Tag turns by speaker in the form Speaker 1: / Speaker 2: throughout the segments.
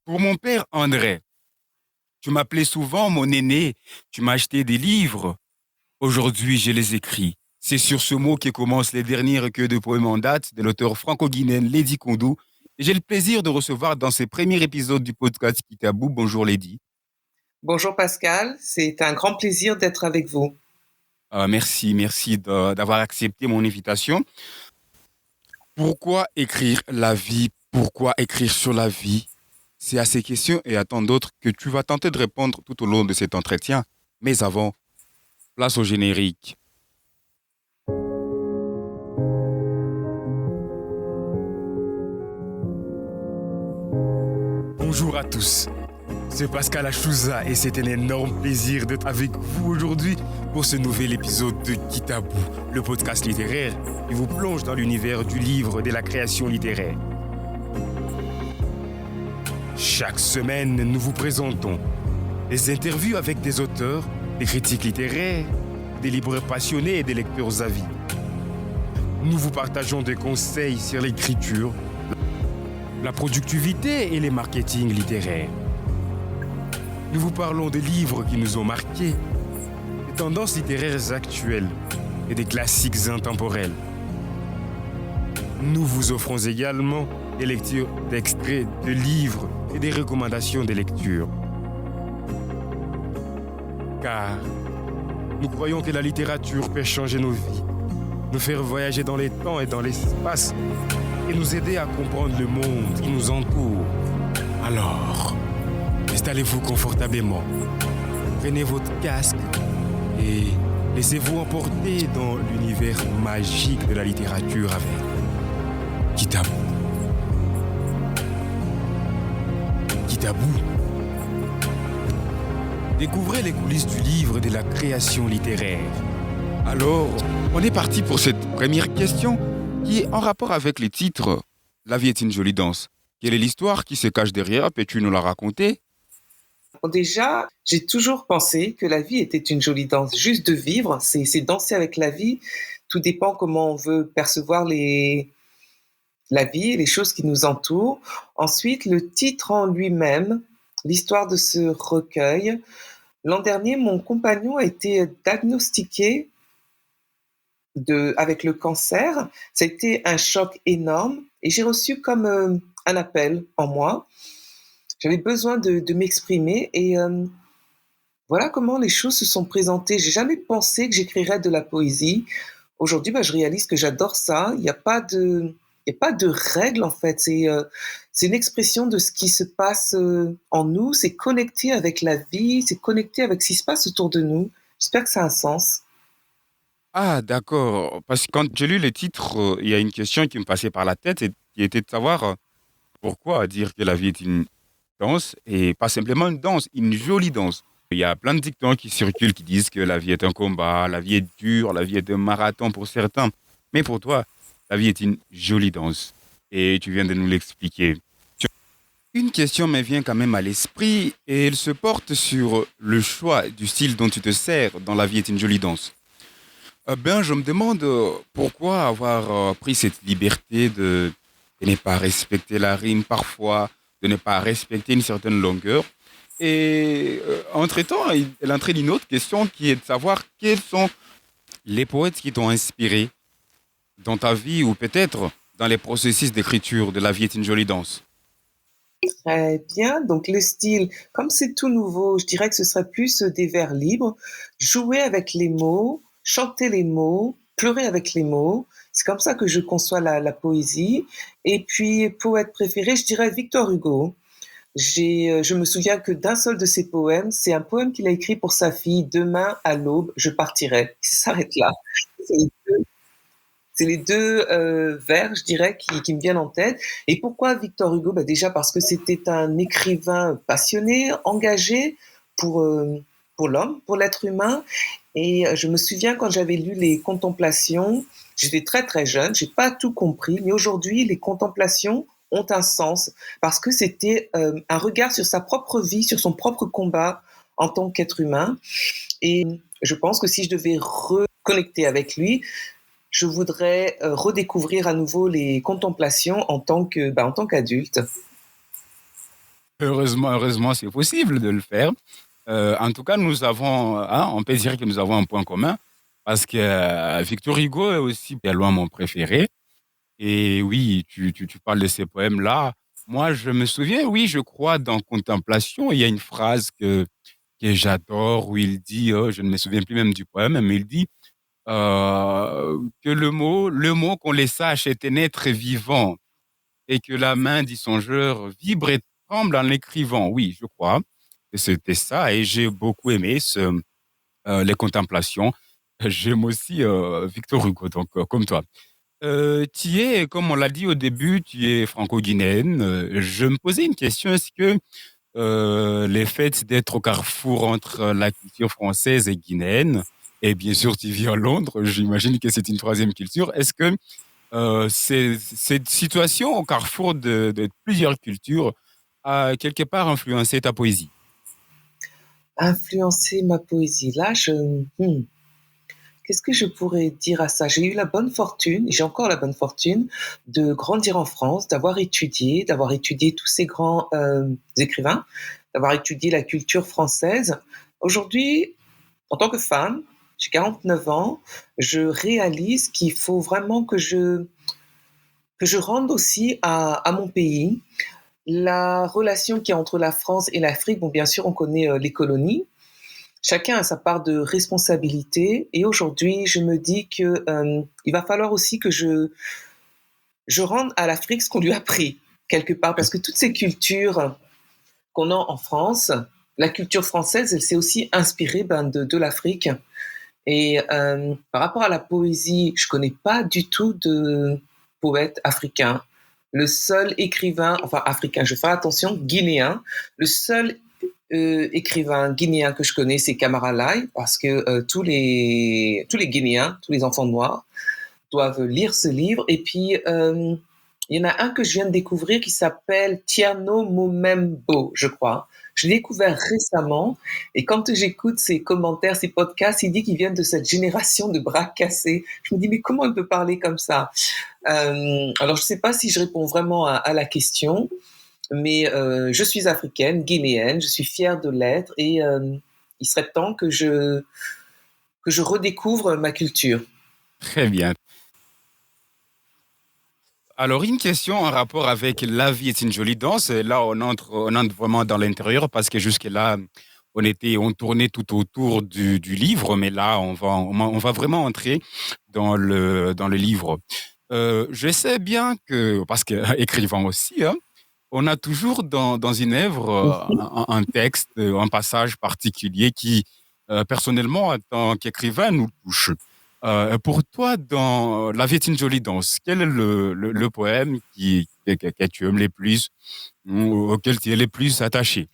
Speaker 1: Pour mon père André, tu m'appelais souvent mon aîné, tu m'as acheté des livres. Aujourd'hui, je les écris. C'est sur ce mot que commencent les derniers recueils de poèmes en date de l'auteur franco-guinéenne Lady Kondo. Et j'ai le plaisir de recevoir dans ce premier épisode du podcast Kitabou. Bonjour Lady.
Speaker 2: Bonjour Pascal, c'est un grand plaisir d'être avec vous.
Speaker 1: Merci d'avoir accepté mon invitation. Pourquoi écrire la vie? Pourquoi écrire sur la vie? C'est à ces questions et à tant d'autres que tu vas tenter de répondre tout au long de cet entretien. Mais avant, place au générique. Bonjour à tous, c'est Pascal Achouza et c'est un énorme plaisir d'être avec vous aujourd'hui pour ce nouvel épisode de Kitabou, le podcast littéraire qui vous plonge dans l'univers du livre et de la création littéraire. Chaque semaine, nous vous présentons des interviews avec des auteurs, des critiques littéraires, des libraires passionnés et des lecteurs avides. Nous vous partageons des conseils sur l'écriture, la productivité et les marketing littéraires. Nous vous parlons des livres qui nous ont marqués, des tendances littéraires actuelles et des classiques intemporels. Nous vous offrons également des lectures d'extraits de livres et des recommandations de lecture. Car nous croyons que la littérature peut changer nos vies, nous faire voyager dans les temps et dans l'espace et nous aider à comprendre le monde qui nous entoure. Alors, installez-vous confortablement, prenez votre casque et laissez-vous emporter dans l'univers magique de la littérature avec Kitabou. Kitabou. Découvrez les coulisses du livre et de la création littéraire. Alors, on est parti pour cette première question qui est en rapport avec les titres « La vie est une jolie danse ». Quelle est l'histoire qui se cache derrière? Peux-tu nous la raconter?
Speaker 2: Bon, déjà, j'ai toujours pensé que la vie était une jolie danse. Juste de vivre, c'est danser avec la vie. Tout dépend comment on veut percevoir la vie, les choses qui nous entourent. Ensuite, le titre en lui-même, l'histoire de ce recueil. L'an dernier, mon compagnon a été diagnostiqué avec le cancer. C'était un choc énorme et j'ai reçu comme un appel en moi. J'avais besoin de m'exprimer et voilà comment les choses se sont présentées. J'ai jamais pensé que j'écrirais de la poésie. Aujourd'hui, je réalise que j'adore ça. Il y a pas de règles en fait. C'est une expression de ce qui se passe en nous. C'est connecté avec la vie. C'est connecté avec ce qui se passe autour de nous. J'espère que ça a un sens.
Speaker 1: Ah, d'accord. Parce que quand j'ai lu le titre, il y a une question qui me passait par la tête et qui était de savoir pourquoi dire que la vie est une danse et pas simplement une danse, une jolie danse. Il y a plein de dictons qui circulent qui disent que la vie est un combat, la vie est dure, la vie est un marathon pour certains. Mais pour toi, la vie est une jolie danse. Et tu viens de nous l'expliquer. Une question me vient quand même à l'esprit et elle se porte sur le choix du style dont tu te sers dans La vie est une jolie danse. Je me demande pourquoi avoir pris cette liberté de ne pas respecter la rime parfois, de ne pas respecter une certaine longueur. Et entre-temps, elle entraîne une autre question qui est de savoir quels sont les poètes qui t'ont inspiré dans ta vie ou peut-être dans les processus d'écriture de La vie est une jolie danse.
Speaker 2: Très bien. Donc le style, comme c'est tout nouveau, je dirais que ce serait plus des vers libres, jouer avec les mots, chanter les mots, pleurer avec les mots. C'est comme ça que je conçois la poésie. Et puis, poète préféré, je dirais Victor Hugo. Je me souviens que d'un seul de ses poèmes, c'est un poème qu'il a écrit pour sa fille. Demain à l'aube, je partirai. Ça s'arrête là. C'est c'est les deux vers, je dirais, qui me viennent en tête. Et pourquoi Victor Hugo? Déjà parce que c'était un écrivain passionné, engagé pour, euh, pour l'homme, pour l'être humain. Et je me souviens quand j'avais lu les Contemplations, j'étais très très jeune, j'ai pas tout compris, mais aujourd'hui les Contemplations ont un sens parce que c'était un regard sur sa propre vie, sur son propre combat en tant qu'être humain. Et je pense que si je devais reconnecter avec lui, je voudrais redécouvrir à nouveau les contemplations en tant qu'adulte.
Speaker 1: Heureusement, c'est possible de le faire. En tout cas, on peut dire que nous avons un point commun parce que Victor Hugo est aussi de loin mon préféré. Et oui, tu parles de ces poèmes-là. Moi, je me souviens, oui, je crois, dans Contemplation, il y a une phrase que j'adore où il dit, oh, je ne me souviens plus même du poème, mais il dit que le mot qu'on les sache était naître vivant et que la main du songeur vibre et tremble en l'écrivant. Oui, je crois que c'était ça et j'ai beaucoup aimé les contemplations. J'aime aussi Victor Hugo, donc comme toi. Tu es, comme on l'a dit au début, tu es franco-guinéenne. Je me posais une question, est-ce que les faits d'être au carrefour entre la culture française et guinéenne, et bien sûr tu vis à Londres, j'imagine que c'est une troisième culture, est-ce que cette situation au carrefour de plusieurs cultures a quelque part influencé ta poésie?
Speaker 2: Influencer ma poésie. Là, qu'est-ce que je pourrais dire à ça? J'ai eu la bonne fortune, j'ai encore la bonne fortune de grandir en France, d'avoir étudié tous ces grands écrivains, d'avoir étudié la culture française. Aujourd'hui, en tant que femme, j'ai 49 ans, je réalise qu'il faut vraiment que je rende aussi à mon pays la relation qu'il y a entre la France et l'Afrique. Bon, bien sûr, on connaît les colonies. Chacun a sa part de responsabilité. Et aujourd'hui, je me dis que il va falloir aussi que je rende à l'Afrique ce qu'on lui a pris, quelque part. Parce que toutes ces cultures qu'on a en France, la culture française, elle s'est aussi inspirée de l'Afrique. Et par rapport à la poésie, je connais pas du tout de poète africain. Le seul écrivain, enfin africain, je vais faire attention, guinéen, le seul écrivain guinéen que je connais, c'est Camara Lai, parce que tous les Guinéens, tous les enfants noirs, doivent lire ce livre. Et puis, il y en a un que je viens de découvrir qui s'appelle Tierno Momembo, je crois. Je l'ai découvert récemment et quand j'écoute ses commentaires, ses podcasts, il dit qu'il vient de cette génération de bras cassés. Je me dis, mais comment il peut parler comme ça? Alors, je ne sais pas si je réponds vraiment à la question, mais je suis africaine, guinéenne, je suis fière de l'être et il serait temps que je redécouvre ma culture.
Speaker 1: Très bien. Alors, une question en rapport avec La vie est une jolie danse. Là, on entre vraiment dans l'intérieur parce que jusque-là, on tournait tout autour du livre, mais là, on va vraiment entrer dans le livre. Je sais bien que, parce que écrivant aussi, hein, on a toujours dans une œuvre un texte, un passage particulier qui, personnellement, en tant qu'écrivain, nous touche. Pour toi, dans La vie est une jolie danse, quel est le poème que tu aimes le plus ou auquel tu es le plus attaché?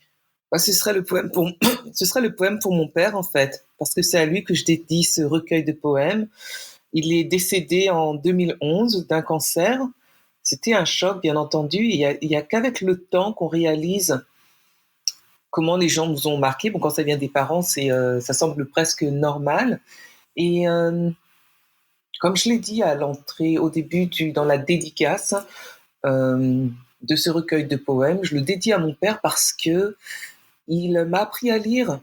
Speaker 2: Bah, ce serait le poème pour mon père, en fait, parce que c'est à lui que je dédie ce recueil de poèmes. Il est décédé en 2011 d'un cancer. C'était un choc, bien entendu. Il y a qu'avec le temps qu'on réalise comment les gens nous ont marqués. Bon, quand ça vient des parents, ça semble presque normal. Et comme je l'ai dit à l'entrée, au début, dans la dédicace de ce recueil de poèmes, je le dédie à mon père parce que il m'a appris à lire,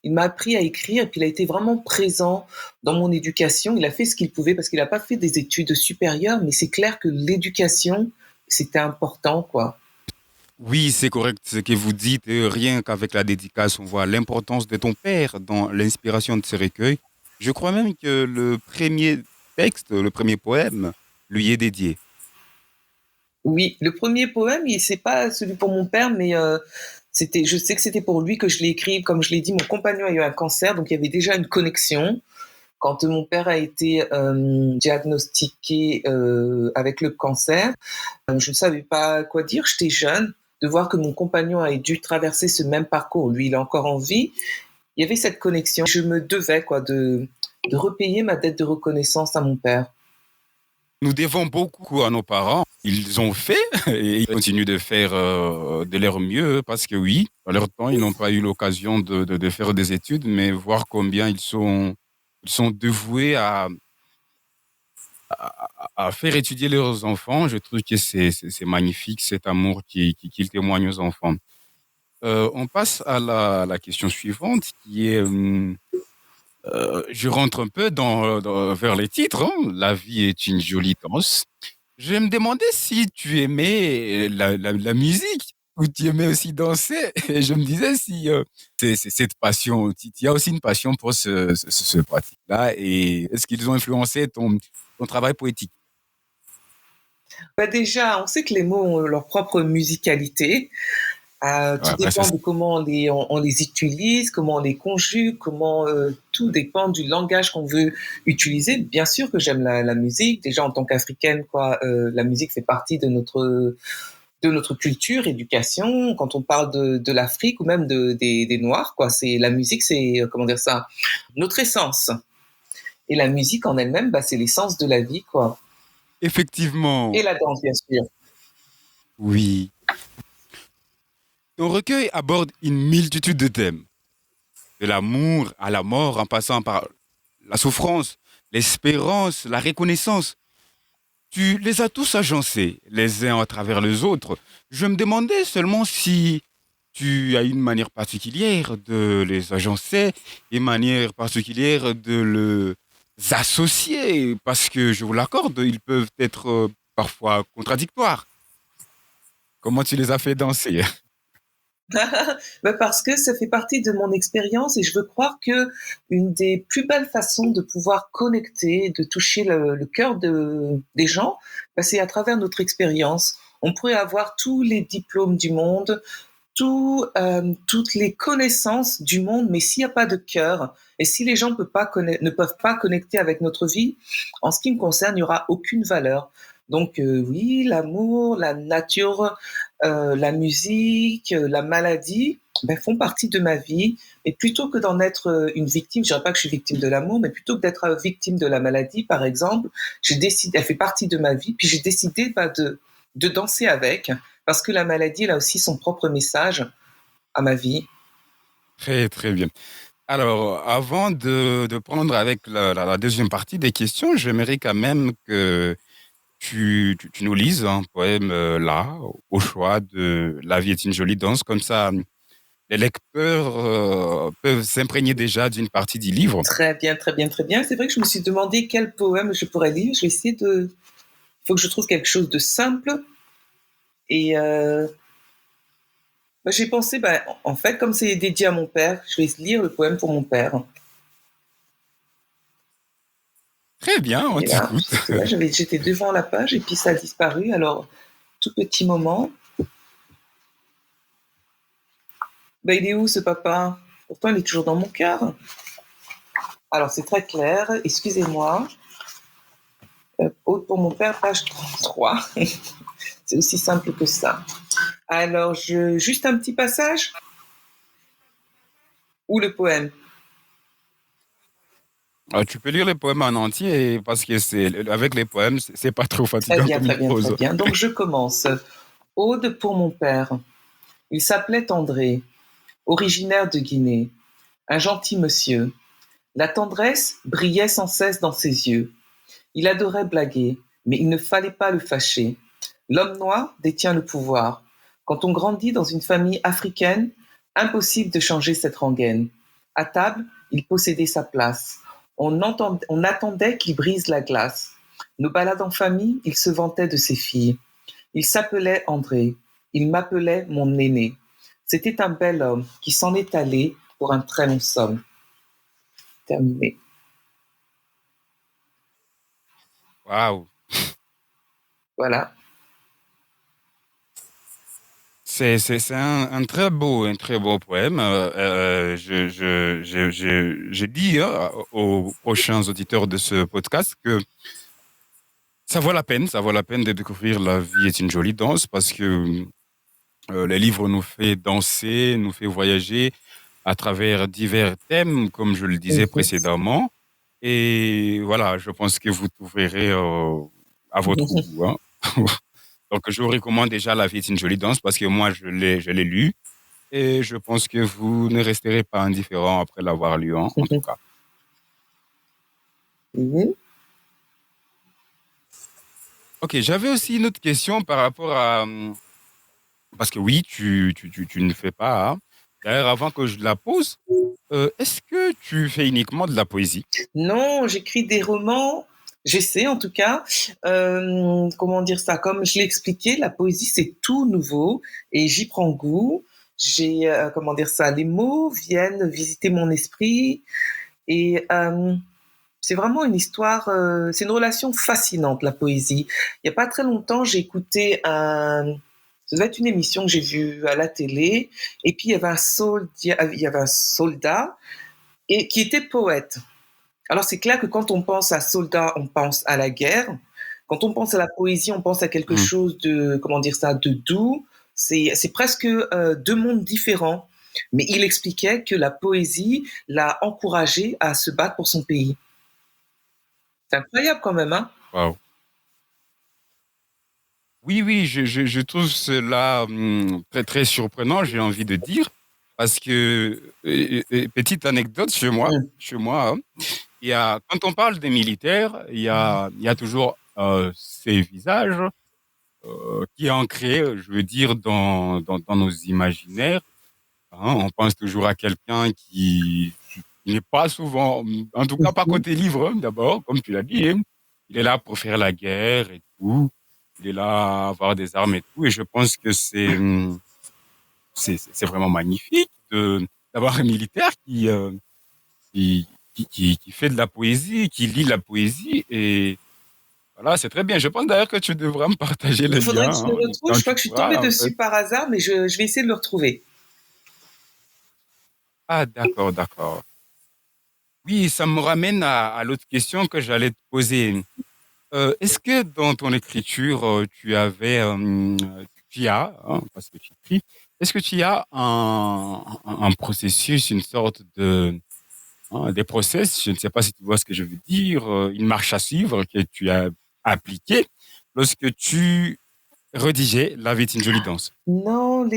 Speaker 2: il m'a appris à écrire, et puis il a été vraiment présent dans mon éducation. Il a fait ce qu'il pouvait parce qu'il n'a pas fait des études supérieures, mais c'est clair que l'éducation, c'était important, quoi.
Speaker 1: Oui, c'est correct ce que vous dites. Rien qu'avec la dédicace, on voit l'importance de ton père dans l'inspiration de ces recueils. Je crois même que le premier texte, le premier poème, lui est dédié.
Speaker 2: Oui, le premier poème, c'est pas celui pour mon père, mais je sais que c'était pour lui que je l'ai écrit. Comme je l'ai dit, mon compagnon a eu un cancer, donc il y avait déjà une connexion. Quand mon père a été diagnostiqué avec le cancer, je ne savais pas quoi dire, j'étais jeune. De voir que mon compagnon a dû traverser ce même parcours, lui il est encore en vie, il y avait cette connexion. Je me devais quoi de repayer ma dette de reconnaissance à mon père.
Speaker 1: Nous devons beaucoup à nos parents. Ils ont fait et ils continuent de faire de leur mieux parce que oui, à leur temps, ils n'ont pas eu l'occasion de faire des études, mais voir combien ils sont dévoués à faire étudier leurs enfants, je trouve que c'est magnifique cet amour qu'ils témoignent aux enfants. On passe à la question suivante qui est, je rentre un peu vers les titres, hein. La vie est une jolie danse. Je me demandais si tu aimais la musique ou tu aimais aussi danser. Et je me disais si c'est cette passion, il y a aussi une passion pour ce pratique-là. Et est-ce qu'ils ont influencé ton travail poétique?
Speaker 2: Bah déjà, on sait que les mots ont leur propre musicalité. Tout
Speaker 1: Ouais, ouais,
Speaker 2: dépend de comment on les utilise, comment on les conjugue, tout dépend du langage qu'on veut utiliser. Bien sûr que j'aime la musique. Déjà en tant qu'Africaine, la musique fait partie de notre culture, éducation. Quand on parle de l'Afrique ou même des Noirs, quoi, c'est la musique, c'est comment dire ça, notre essence. Et la musique en elle-même, bah, c'est l'essence de la vie, quoi.
Speaker 1: effectivement,
Speaker 2: Et la danse, bien sûr.
Speaker 1: oui. Ton recueil aborde une multitude de thèmes, de l'amour à la mort en passant par la souffrance, l'espérance, la reconnaissance. Tu les as tous agencés, les uns à travers les autres. Je me demandais seulement si tu as une manière particulière de les agencer, une manière particulière de les associer, parce que je vous l'accorde, ils peuvent être parfois contradictoires. Comment tu les as fait danser?
Speaker 2: Bah parce que ça fait partie de mon expérience et je veux croire que une des plus belles façons de pouvoir connecter, de toucher le cœur des gens, bah c'est à travers notre expérience. On pourrait avoir tous les diplômes du monde, toutes les connaissances du monde, mais s'il n'y a pas de cœur et si les gens ne peuvent pas connecter avec notre vie, en ce qui me concerne, il n'y aura aucune valeur. Donc oui, l'amour, la nature, la musique, la maladie, ben, font partie de ma vie. Et plutôt que d'en être une victime, je dirais pas que je suis victime de l'amour, mais plutôt que d'être victime de la maladie, par exemple, j'ai décidé, elle fait partie de ma vie, puis j'ai décidé de danser avec, parce que la maladie, elle a aussi son propre message à ma vie.
Speaker 1: Très, très bien. Alors, avant de prendre avec la deuxième partie des questions, j'aimerais quand même que tu nous lises un poème là, au choix de La vie est une jolie danse. Comme ça, les lecteurs peuvent s'imprégner déjà d'une partie du livre.
Speaker 2: Très bien, très bien, très bien. C'est vrai que je me suis demandé quel poème je pourrais lire. Je vais essayer de. Il faut que je trouve quelque chose de simple. Et bah, j'ai pensé, bah, en fait, comme c'est dédié à mon père, je vais lire le poème pour mon père.
Speaker 1: Très bien, on
Speaker 2: Et là,
Speaker 1: t'écoute.
Speaker 2: j'étais devant la page et puis ça a disparu. Alors, tout petit moment. Bah, il est où ce papa? Pourtant, il est toujours dans mon cœur. Alors, c'est très clair. Excusez-moi. Aude pour mon père, page 33. C'est aussi simple que ça. Alors, juste un petit passage ou le poème?
Speaker 1: Tu peux lire les poèmes en entier parce que avec les poèmes, c'est pas trop
Speaker 2: Très
Speaker 1: fatigant
Speaker 2: bien,
Speaker 1: comme
Speaker 2: très
Speaker 1: une
Speaker 2: bien, très
Speaker 1: prose.
Speaker 2: bien. Donc, je commence. Aude pour mon père. Il s'appelait André, originaire de Guinée. Un gentil monsieur. La tendresse brillait sans cesse dans ses yeux. Il adorait blaguer, mais il ne fallait pas le fâcher. L'homme noir détient le pouvoir. Quand on grandit dans une famille africaine, impossible de changer cette rengaine. À table, il possédait sa place. On attendait qu'il brise la glace. Nos balades en famille, il se vantait de ses filles. Il s'appelait André. Il m'appelait mon aîné. C'était un bel homme qui s'en est allé pour un très long somme. Terminé.
Speaker 1: Waouh!
Speaker 2: Voilà.
Speaker 1: C'est un très beau poème. Je dis hein, aux prochains auditeurs de ce podcast que ça vaut la peine de découvrir La vie est une jolie danse parce que les livres nous fait danser, nous fait voyager à travers divers thèmes, comme je le disais
Speaker 2: Mhm.
Speaker 1: précédemment. Et voilà, je pense que vous trouverez à votre goût, hein. Donc, je vous recommande déjà La vie est une jolie danse parce que moi, je l'ai lu et je pense que vous ne resterez pas indifférent après l'avoir lu, hein, en tout cas.
Speaker 2: Mhm.
Speaker 1: Ok, j'avais aussi une autre question par rapport à Parce que oui, tu ne fais pas, hein. D'ailleurs, avant que je la pose, est-ce que tu fais uniquement de la poésie?
Speaker 2: Non, j'écris des romans. J'essaie en tout cas. Comment dire ça? Comme je l'ai expliqué, la poésie c'est tout nouveau et j'y prends goût. J'ai comment dire ça? Les mots viennent visiter mon esprit et c'est vraiment une histoire. C'est une relation fascinante la poésie. Il y a pas très longtemps, j'ai écouté un. Ça devait être une émission que j'ai vue à la télé et puis il y avait un soldat et qui était poète. Alors c'est clair que quand on pense à soldats, on pense à la guerre. Quand on pense à la poésie, on pense à quelque
Speaker 1: Mmh.
Speaker 2: chose de, comment dire ça, de doux. C'est presque deux mondes différents. Mais il expliquait que la poésie l'a encouragé à se battre pour son pays. C'est incroyable quand même, hein?
Speaker 1: Waouh! Oui, oui, je trouve cela, très, très surprenant, j'ai envie de dire, parce que, petite anecdote
Speaker 2: Mm.
Speaker 1: chez moi, hein, il y a quand on parle des militaires, il y a toujours, ces visages, qui est ancré, je veux dire, dans nos imaginaires, hein. On pense toujours à quelqu'un qui n'est pas souvent, en tout cas pas
Speaker 2: Mhm.
Speaker 1: côté livre, hein, d'abord, comme tu l'as dit, hein. Il est là pour faire la guerre et tout. Il est là à avoir des armes et tout. Et je pense que c'est vraiment magnifique d'avoir un militaire qui, qui fait de la poésie, qui lit la poésie. Et voilà, c'est très bien. Je pense d'ailleurs que tu devras me partager le
Speaker 2: Il faudrait
Speaker 1: lien,
Speaker 2: que je le
Speaker 1: hein,
Speaker 2: retrouve.
Speaker 1: quand
Speaker 2: Je crois
Speaker 1: tu
Speaker 2: que je suis tombée
Speaker 1: pourras, en fait.
Speaker 2: dessus par hasard, mais je vais essayer de le retrouver.
Speaker 1: Ah, d'accord, d'accord. Oui, ça me ramène à l'autre question que j'allais te poser. Est-ce que dans ton écriture, tu as, hein, parce que tu écris, est-ce que tu as un processus, une sorte des process, je ne sais pas si tu vois ce que je veux dire, une marche à suivre que tu as appliquée lorsque tu rédigeais La vie est une jolie danse?
Speaker 2: Non,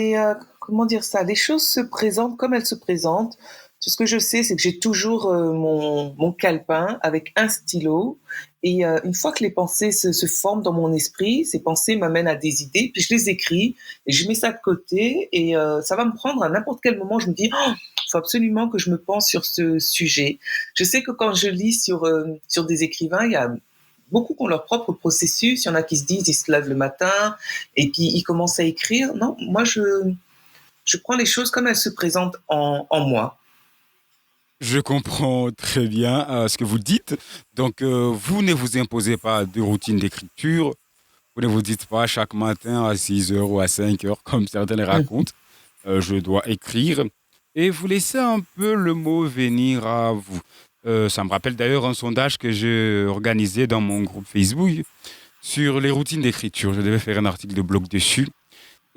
Speaker 2: comment dire ça? Les choses se présentent comme elles se présentent. Tout ce que je sais, c'est que j'ai toujours mon calepin avec un stylo. Et une fois que les pensées se forment dans mon esprit, ces pensées m'amènent à des idées, puis je les écris et je mets ça de côté. Et ça va me prendre à n'importe quel moment. Je me dis, oh, il faut absolument que je me pense sur ce sujet. Je sais que quand je lis sur des écrivains, il y a beaucoup qui ont leur propre processus. Il y en a qui se disent, ils se lèvent le matin et puis ils commencent à écrire. Non, moi, je prends les choses comme elles se présentent en moi.
Speaker 1: Je comprends très bien ce que vous dites. Donc, vous ne vous imposez pas de routine d'écriture. Vous ne vous dites pas chaque matin à 6 heures ou à 5 heures, comme certains les
Speaker 2: Mhm.
Speaker 1: racontent, je dois écrire. Et vous laissez un peu le mot venir à vous. Ça me rappelle d'ailleurs un sondage que j'ai organisé dans mon groupe Facebook sur les routines d'écriture. Je devais faire un article de blog dessus.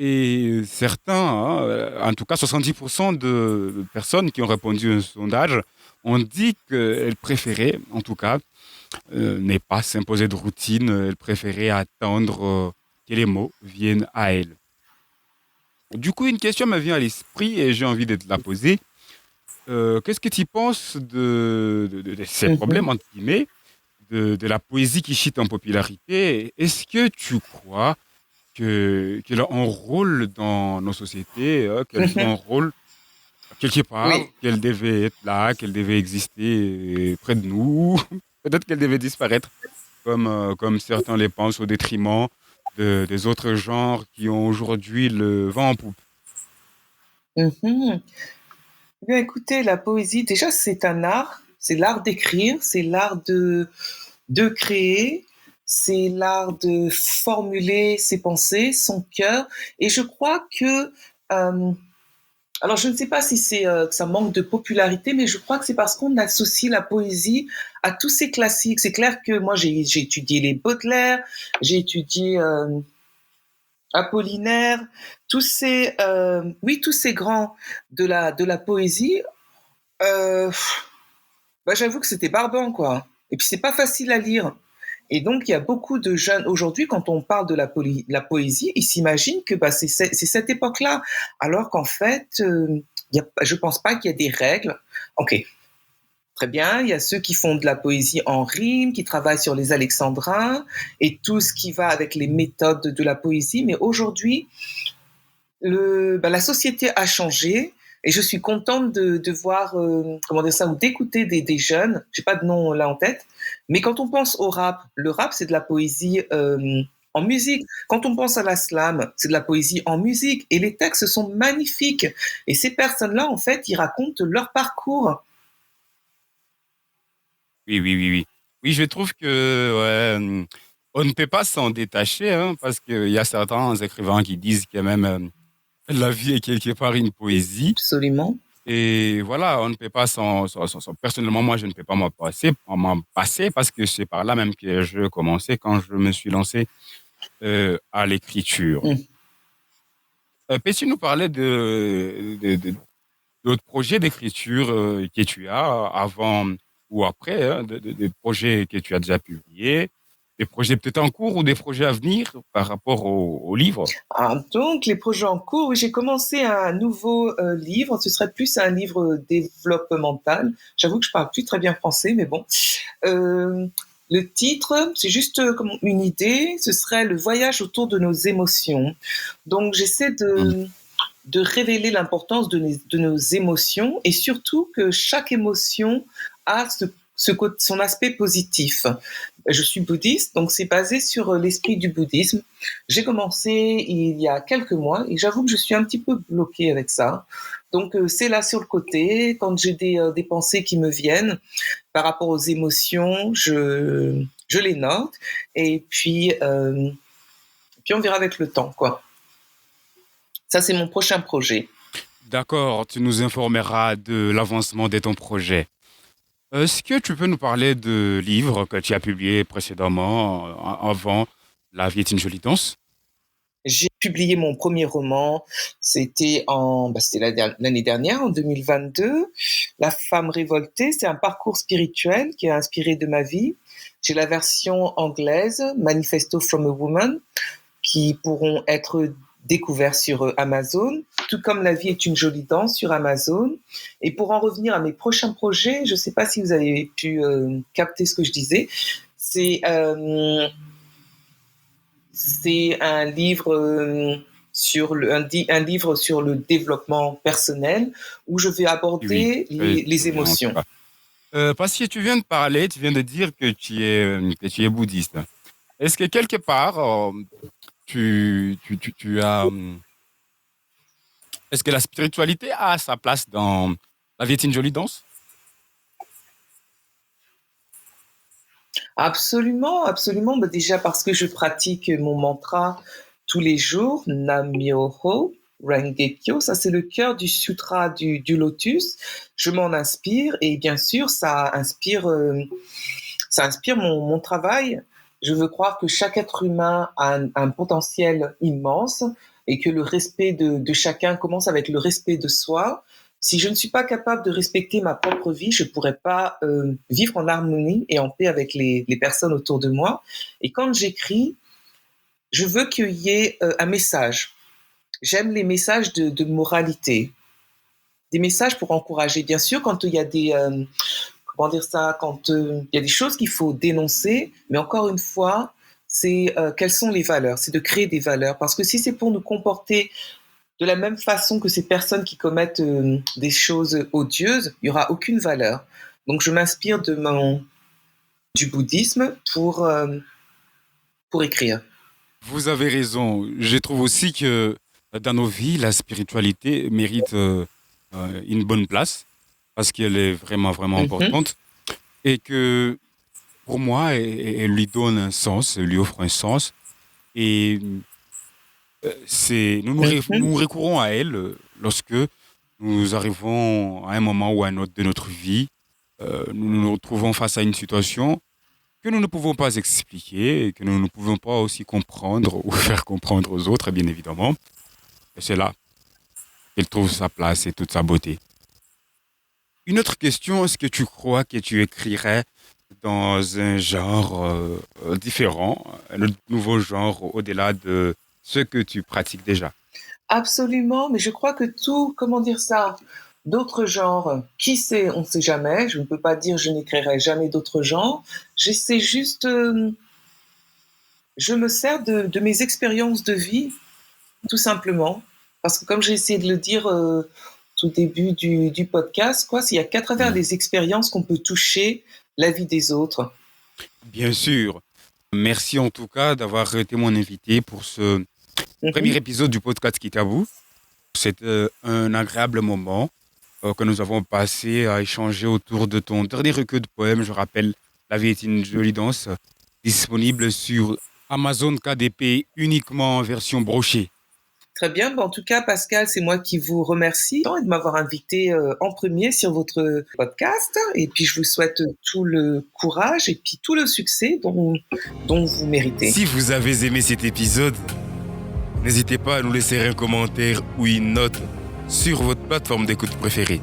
Speaker 1: Et certains, hein, en tout cas 70% de personnes qui ont répondu à un sondage, ont dit qu'elles préféraient, en tout cas, ne pas s'imposer de routine, elle préférait attendre que les mots viennent à elle. Du coup, une question me vient à l'esprit et j'ai envie de te la poser. Qu'est-ce que tu penses de ces
Speaker 2: Mhm.
Speaker 1: problèmes, entre guillemets, de la poésie qui chute en popularité? Est-ce que tu crois qu'elle a un rôle dans nos sociétés, qu'elle joue un rôle quelque part,
Speaker 2: Oui.
Speaker 1: qu'elle devait être là, qu'elle devait exister près de nous? Peut-être qu'elle devait disparaître comme certains les pensent, au détriment des autres genres qui ont aujourd'hui le vent en poupe.
Speaker 2: Mhm. Eh bien, écoutez, la poésie, déjà, c'est un art. C'est l'art d'écrire, c'est l'art de créer, c'est l'art de formuler ses pensées, son cœur. Et je crois que alors, je ne sais pas si c'est que ça manque de popularité, mais je crois que c'est parce qu'on associe la poésie à tous ces classiques. C'est clair que moi, j'ai étudié les Baudelaire, j'ai étudié Apollinaire, oui, tous ces grands de la poésie. Euh, Bah, j'avoue que c'était barbant, quoi. Et puis, c'est pas facile à lire. Et donc, il y a beaucoup de jeunes aujourd'hui, quand on parle de la poésie, ils s'imaginent que bah, c'est cette époque-là, alors qu'en fait, je pense pas qu'il y a des règles. Ok, très bien. Il y a ceux qui font de la poésie en rime, qui travaillent sur les alexandrins et tout ce qui va avec les méthodes de la poésie. Mais aujourd'hui, La société a changé et je suis contente de voir, comment dire ça, ou d'écouter des jeunes, j'ai pas de nom là en tête, mais quand on pense au rap, le rap c'est de la poésie en musique. Quand on pense à la slam, c'est de la poésie en musique et les textes sont magnifiques. Et ces personnes-là, en fait, ils racontent leur parcours.
Speaker 1: Oui, oui, oui, oui. Oui, je trouve que ouais, on ne peut pas s'en détacher, hein, parce qu'il y a certains écrivains qui disent que même la vie est quelque part une poésie.
Speaker 2: Absolument.
Speaker 1: Et voilà, on ne peut pas personnellement, moi, je ne peux pas m'en passer parce que c'est par là même que je commençais quand je me suis lancé à l'écriture.
Speaker 2: Mm.
Speaker 1: Peux-tu nous parler d'autres projets d'écriture que tu as avant ou après, hein, des projets que tu as déjà publiés, des projets peut-être en cours ou des projets à venir par rapport au livre?
Speaker 2: Ah, donc, les projets en cours, oui, j'ai commencé un nouveau livre. Ce serait plus un livre développemental. J'avoue que je parle plus très bien français, mais bon. Euh, le titre, c'est juste comme une idée. Ce serait le voyage autour de nos émotions. Donc, j'essaie
Speaker 1: Mhm.
Speaker 2: de révéler l'importance de nos émotions et surtout que chaque émotion a son aspect positif. Je suis bouddhiste, donc c'est basé sur l'esprit du bouddhisme. J'ai commencé il y a quelques mois et j'avoue que je suis un petit peu bloquée avec ça. Donc c'est là sur le côté, quand j'ai des pensées qui me viennent par rapport aux émotions, je les note et puis on verra avec le temps, quoi. Ça, c'est mon prochain projet.
Speaker 1: D'accord, tu nous informeras de l'avancement de ton projet. Est-ce que tu peux nous parler de livres que tu as publiés précédemment, avant La vie est une jolie danse?
Speaker 2: J'ai publié mon premier roman, c'était l'année dernière, en 2022. La femme révoltée, c'est un parcours spirituel qui est inspiré de ma vie. J'ai la version anglaise, Manifesto from a Woman, qui pourront être découverts sur Amazon, tout comme La vie est une jolie danse sur Amazon. Et pour en revenir à mes prochains projets, je ne sais pas si vous avez pu capter ce que je disais, c'est c'est un livre un livre sur le développement personnel où je vais
Speaker 1: Oui, oui,
Speaker 2: aborder
Speaker 1: très
Speaker 2: les
Speaker 1: bien en tout
Speaker 2: émotions.
Speaker 1: cas. Parce que tu viens de dire que tu es bouddhiste. Est-ce que quelque part, tu as, est-ce que la spiritualité a sa place dans La vie est une jolie danse?
Speaker 2: Absolument, absolument. Bah, déjà parce que je pratique mon mantra tous les jours, Nam-myoho Renge-kyo. Ça, c'est le cœur du sutra du lotus. Je m'en inspire et bien sûr, ça inspire mon travail. Je veux croire que chaque être humain a un potentiel immense et que le respect de chacun commence avec le respect de soi. Si je ne suis pas capable de respecter ma propre vie, je ne pourrais pas vivre en harmonie et en paix avec les personnes autour de moi. Et quand j'écris, je veux qu'il y ait un message. J'aime les messages de moralité, des messages pour encourager. Bien sûr, quand il y a comment dire ça, quand il y a des choses qu'il faut dénoncer, mais encore une fois, c'est quelles sont les valeurs, c'est de créer des valeurs. Parce que si c'est pour nous comporter de la même façon que ces personnes qui commettent des choses odieuses, il n'y aura aucune valeur. Donc je m'inspire du bouddhisme pour écrire.
Speaker 1: Vous avez raison. Je trouve aussi que dans nos vies, la spiritualité mérite une bonne place parce qu'elle est vraiment, vraiment
Speaker 2: Mhm,
Speaker 1: importante et que pour moi, elle lui donne un sens, elle lui offre un sens. Et
Speaker 2: mhm.
Speaker 1: nous recourons à elle lorsque nous arrivons à un moment ou à un autre de notre vie. Nous nous retrouvons face à une situation que nous ne pouvons pas expliquer et que nous ne pouvons pas aussi comprendre ou faire comprendre aux autres, bien évidemment. Et c'est là qu'elle trouve sa place et toute sa beauté. Une autre question, est-ce que tu crois que tu écrirais dans un genre différent, un autre nouveau genre au-delà de ce que tu pratiques déjà?
Speaker 2: Absolument, mais je crois que tout, comment dire ça, d'autres genres, qui sait, on ne sait jamais. Je ne peux pas dire je n'écrirai jamais d'autres genres. J'essaie juste, je me sers de mes expériences de vie, tout simplement. Parce que comme j'ai essayé de le dire tout début du podcast, quoi, il n'y a qu'à travers les expériences qu'on peut toucher la vie des autres.
Speaker 1: Bien sûr. Merci en tout cas d'avoir été mon invité pour ce premier épisode du podcast Kitabou. C'était un agréable moment que nous avons passé à échanger autour de ton dernier recueil de poèmes. Je rappelle, La vie est une jolie danse, disponible sur Amazon KDP uniquement en version brochée.
Speaker 2: Très bien. En tout cas, Pascal, c'est moi qui vous remercie de m'avoir invité en premier sur votre podcast. Et puis, je vous souhaite tout le courage et puis tout le succès dont vous méritez.
Speaker 1: Si vous avez aimé cet épisode, n'hésitez pas à nous laisser un commentaire ou une note sur votre plateforme d'écoute préférée.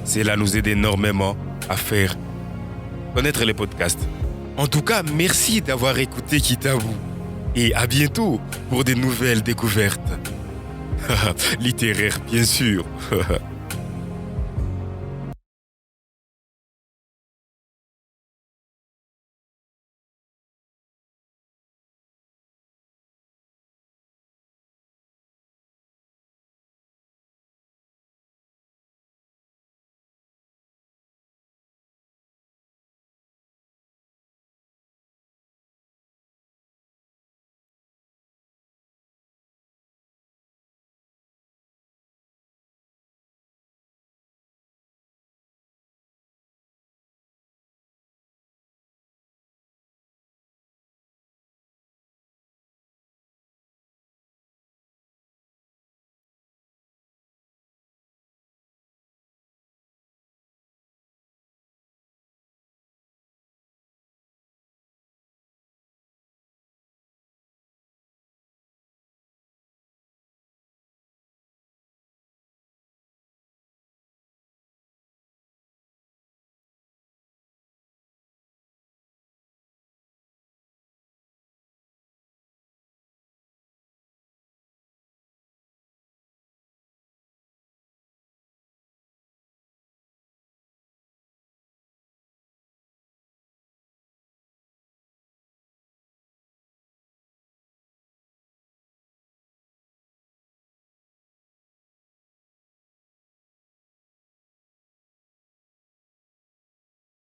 Speaker 1: Cela nous aide énormément à faire connaître les podcasts. En tout cas, merci d'avoir écouté Kitabou. Et à bientôt pour des nouvelles découvertes. Littéraires, bien sûr.